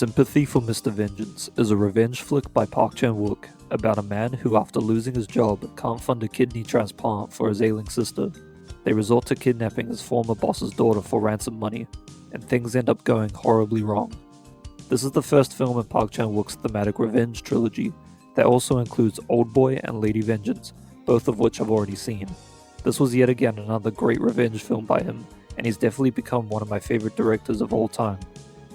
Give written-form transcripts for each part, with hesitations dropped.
Sympathy for Mr Vengeance is a revenge flick by Park Chan-wook about a man who, after losing his job, can't fund a kidney transplant for his ailing sister. They resort to kidnapping his former boss's daughter for ransom money, and things end up going horribly wrong. This is the first film in Park Chan-wook's thematic revenge trilogy that also includes Oldboy and Lady Vengeance, both of which I've already seen. This was yet again another great revenge film by him, and he's definitely become one of my favorite directors of all time.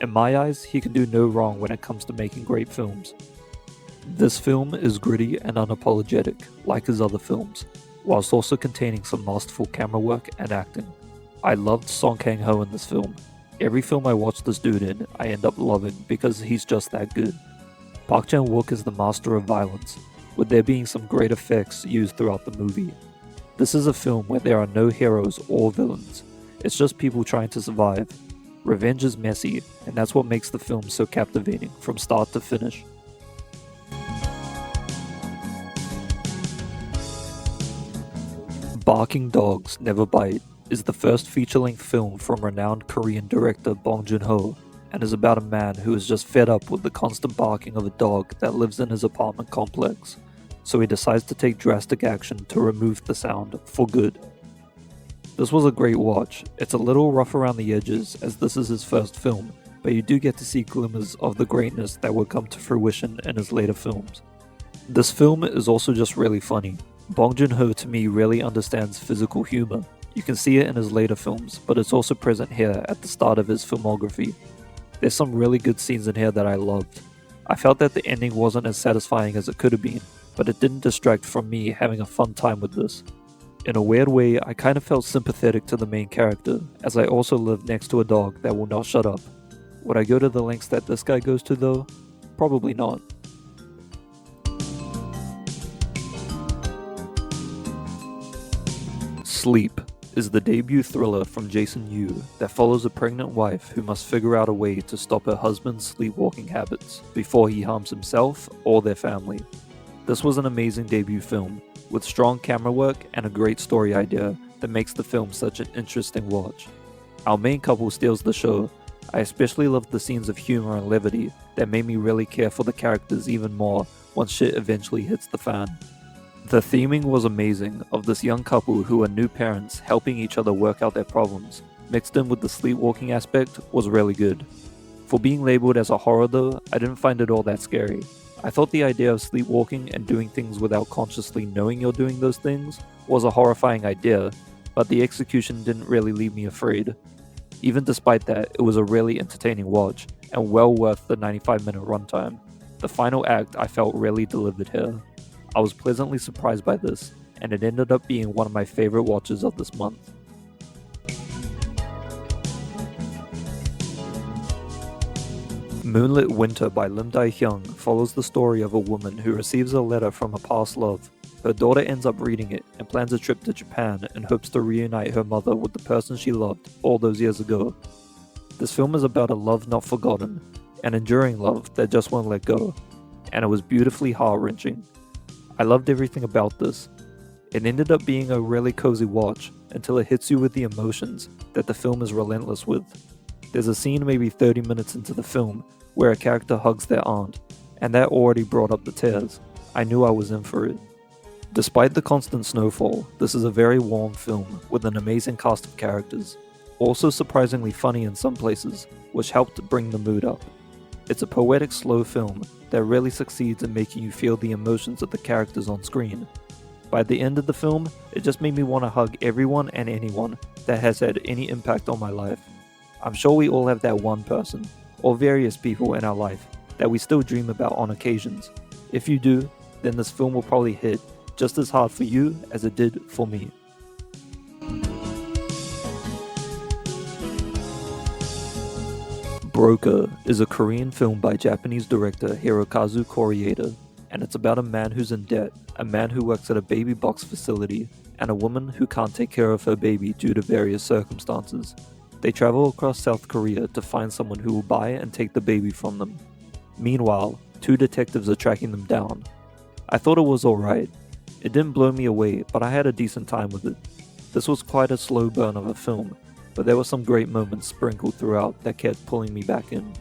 In my eyes, he can do no wrong when it comes to making great films. This film is gritty and unapologetic, like his other films, whilst also containing some masterful camera work and acting. I loved Song Kang-ho in this film. Every film I watch this dude in, I end up loving because he's just that good. Park Chan-wook is the master of violence, with there being some great effects used throughout the movie. This is a film where there are no heroes or villains, it's just people trying to survive. Revenge is messy, and that's what makes the film so captivating from start to finish. Barking Dogs Never Bite is the first feature-length film from renowned Korean director Bong Joon-ho, and is about a man who is just fed up with the constant barking of a dog that lives in his apartment complex, so he decides to take drastic action to remove the sound for good. This was a great watch. It's a little rough around the edges as this is his first film, but you do get to see glimmers of the greatness that would come to fruition in his later films. This film is also just really funny. Bong Joon-ho to me really understands physical humor. You can see it in his later films, but it's also present here at the start of his filmography. There's some really good scenes in here that I loved. I felt that the ending wasn't as satisfying as it could have been, but it didn't distract from me having a fun time with this. In a weird way, I kind of felt sympathetic to the main character, as I also live next to a dog that will not shut up. Would I go to the lengths that this guy goes to though? Probably not. Sleep is the debut thriller from Jason Yu that follows a pregnant wife who must figure out a way to stop her husband's sleepwalking habits before he harms himself or their family. This was an amazing debut film, with strong camera work and a great story idea that makes the film such an interesting watch. Our main couple steals the show. I especially loved the scenes of humor and levity that made me really care for the characters even more once shit eventually hits the fan. The theming was amazing, of this young couple who are new parents helping each other work out their problems, mixed in with the sleepwalking aspect, was really good. For being labeled as a horror though, I didn't find it all that scary. I thought the idea of sleepwalking and doing things without consciously knowing you're doing those things was a horrifying idea, but the execution didn't really leave me afraid. Even despite that, it was a really entertaining watch, and well worth the 95-minute runtime. The final act I felt really delivered here. I was pleasantly surprised by this, and it ended up being one of my favorite watches of this month. Moonlit Winter by Lim Dae-hyung follows the story of a woman who receives a letter from a past love. Her daughter ends up reading it and plans a trip to Japan in hopes to reunite her mother with the person she loved all those years ago. This film is about a love not forgotten, an enduring love that just won't let go, and it was beautifully heart-wrenching. I loved everything about this. It ended up being a really cozy watch until it hits you with the emotions that the film is relentless with. There's a scene maybe 30 minutes into the film where a character hugs their aunt, and that already brought up the tears. I knew I was in for it. Despite the constant snowfall, this is a very warm film with an amazing cast of characters, also surprisingly funny in some places, which helped bring the mood up. It's a poetic slow film that really succeeds in making you feel the emotions of the characters on screen. By the end of the film, it just made me want to hug everyone and anyone that has had any impact on my life. I'm sure we all have that one person, or various people in our life, that we still dream about on occasions. If you do, then this film will probably hit just as hard for you as it did for me. Broker is a Korean film by Japanese director Hirokazu Koreeda, and it's about a man who's in debt, a man who works at a baby box facility, and a woman who can't take care of her baby due to various circumstances. They travel across South Korea to find someone who will buy and take the baby from them. Meanwhile, two detectives are tracking them down. I thought it was alright. It didn't blow me away, but I had a decent time with it. This was quite a slow burn of a film, but there were some great moments sprinkled throughout that kept pulling me back in.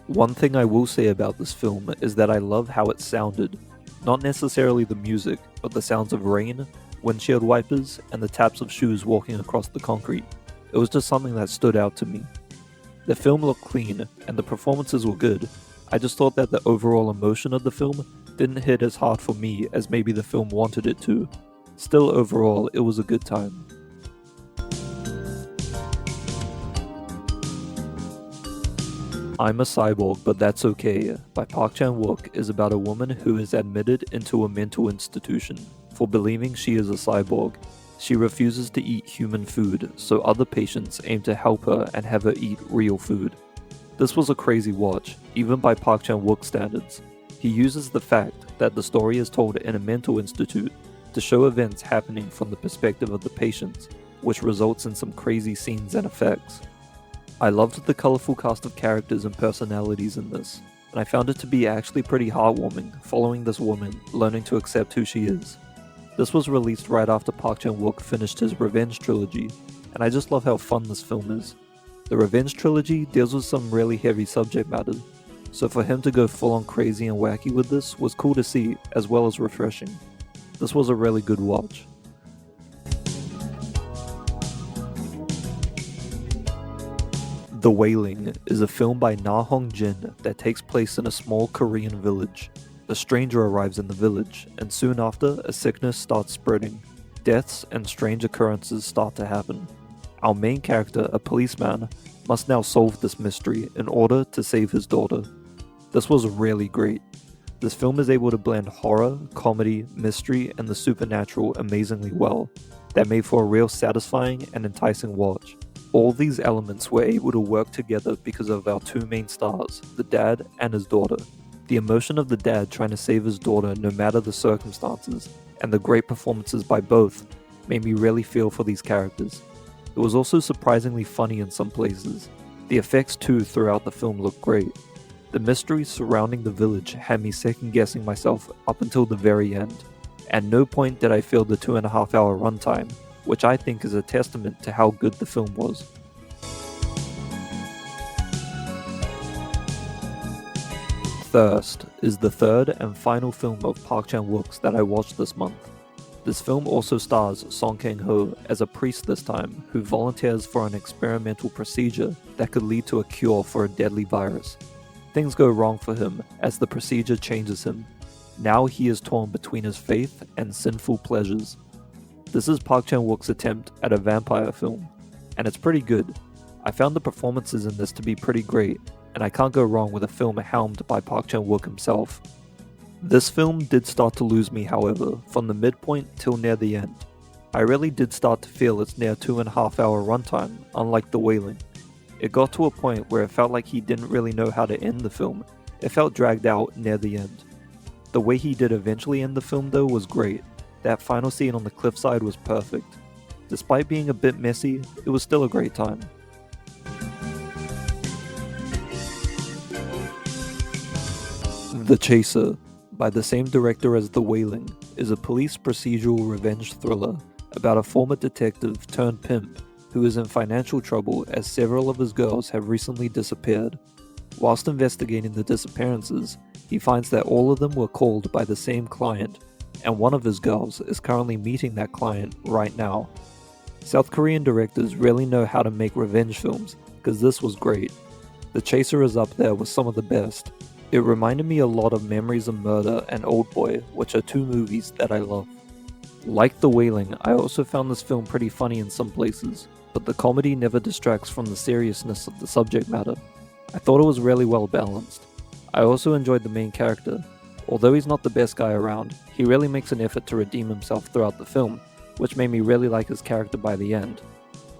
One thing I will say about this film is that I love how it sounded. Not necessarily the music, but the sounds of rain, windshield wipers, and the taps of shoes walking across the concrete. It was just something that stood out to me. The film looked clean, and the performances were good. I just thought that the overall emotion of the film didn't hit as hard for me as maybe the film wanted it to. Still, overall, it was a good time. I'm a Cyborg, But That's Okay by Park Chan-wook is about a woman who is admitted into a mental institution for believing she is a cyborg. She refuses to eat human food, so other patients aim to help her and have her eat real food. This was a crazy watch, even by Park Chan-wook standards. He uses the fact that the story is told in a mental institute to show events happening from the perspective of the patients, which results in some crazy scenes and effects. I loved the colorful cast of characters and personalities in this, and I found it to be actually pretty heartwarming following this woman learning to accept who she is. This was released right after Park Chan-wook finished his Revenge trilogy, and I just love how fun this film is. The Revenge trilogy deals with some really heavy subject matter, so for him to go full on crazy and wacky with this was cool to see as well as refreshing. This was a really good watch. The Wailing is a film by Na Hong-jin that takes place in a small Korean village. A stranger arrives in the village, and soon after, a sickness starts spreading. Deaths and strange occurrences start to happen. Our main character, a policeman, must now solve this mystery in order to save his daughter. This was really great. This film is able to blend horror, comedy, mystery, and the supernatural amazingly well. That made for a real satisfying and enticing watch. All these elements were able to work together because of our two main stars, the dad and his daughter. The emotion of the dad trying to save his daughter no matter the circumstances, and the great performances by both, made me really feel for these characters. It was also surprisingly funny in some places. The effects too throughout the film looked great. The mysteries surrounding the village had me second guessing myself up until the very end. At no point did I feel the 2.5 hour runtime, which I think is a testament to how good the film was. Thirst is the third and final film of Park Chan-wook's that I watched this month. This film also stars Song Kang-ho as a priest this time, who volunteers for an experimental procedure that could lead to a cure for a deadly virus. Things go wrong for him as the procedure changes him. Now he is torn between his faith and sinful pleasures. This is Park Chan-wook's attempt at a vampire film, and it's pretty good. I found the performances in this to be pretty great, and I can't go wrong with a film helmed by Park Chan-wook himself. This film did start to lose me, however, from the midpoint till near the end. I really did start to feel its near 2.5 hour runtime, unlike The Wailing. It got to a point where it felt like he didn't really know how to end the film. It felt dragged out near the end. The way he did eventually end the film though was great. That final scene on the cliffside was perfect. Despite being a bit messy, it was still a great time. The Chaser, by the same director as The Wailing, is a police procedural revenge thriller about a former detective turned pimp who is in financial trouble as several of his girls have recently disappeared. Whilst investigating the disappearances, he finds that all of them were called by the same client, and one of his girls is currently meeting that client right now. South Korean directors really know how to make revenge films, because this was great. The Chaser is up there with some of the best. It reminded me a lot of Memories of Murder and Oldboy, which are two movies that I love. Like The Wailing, I also found this film pretty funny in some places, but the comedy never distracts from the seriousness of the subject matter. I thought it was really well balanced. I also enjoyed the main character. Although he's not the best guy around, he really makes an effort to redeem himself throughout the film, which made me really like his character by the end.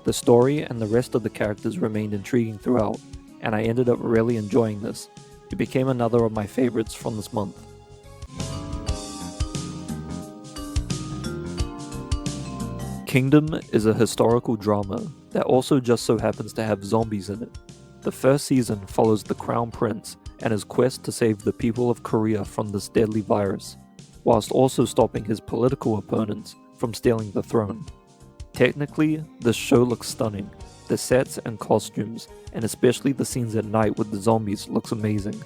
The story and the rest of the characters remained intriguing throughout, and I ended up really enjoying this. It became another of my favorites from this month. Kingdom is a historical drama that also just so happens to have zombies in it. The first season follows the Crown Prince and his quest to save the people of Korea from this deadly virus, whilst also stopping his political opponents from stealing the throne. Technically, this show looks stunning. The sets and costumes, and especially the scenes at night with the zombies, looks amazing.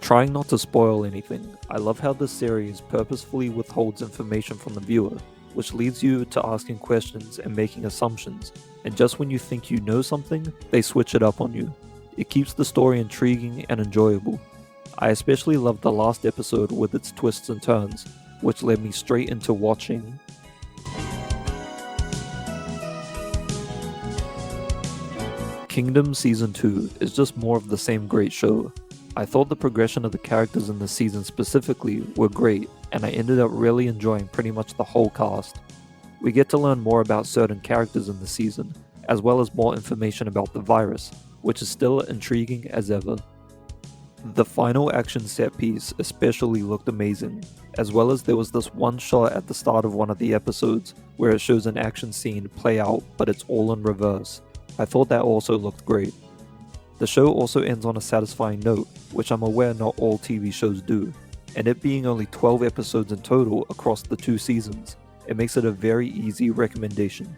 Trying not to spoil anything, I love how this series purposefully withholds information from the viewer, which leads you to asking questions and making assumptions, and just when you think you know something, they switch it up on you. It keeps the story intriguing and enjoyable. I especially loved the last episode with its twists and turns, which led me straight into watching Kingdom Season 2 is just more of the same great show. I thought the progression of the characters in this season specifically were great, and I ended up really enjoying pretty much the whole cast. We get to learn more about certain characters in the season, as well as more information about the virus, which is still intriguing as ever. The final action set piece especially looked amazing, as well as there was this one shot at the start of one of the episodes where it shows an action scene play out but it's all in reverse. I thought that also looked great. The show also ends on a satisfying note, which I'm aware not all TV shows do, and it being only 12 episodes in total across the 2 seasons, it makes it a very easy recommendation.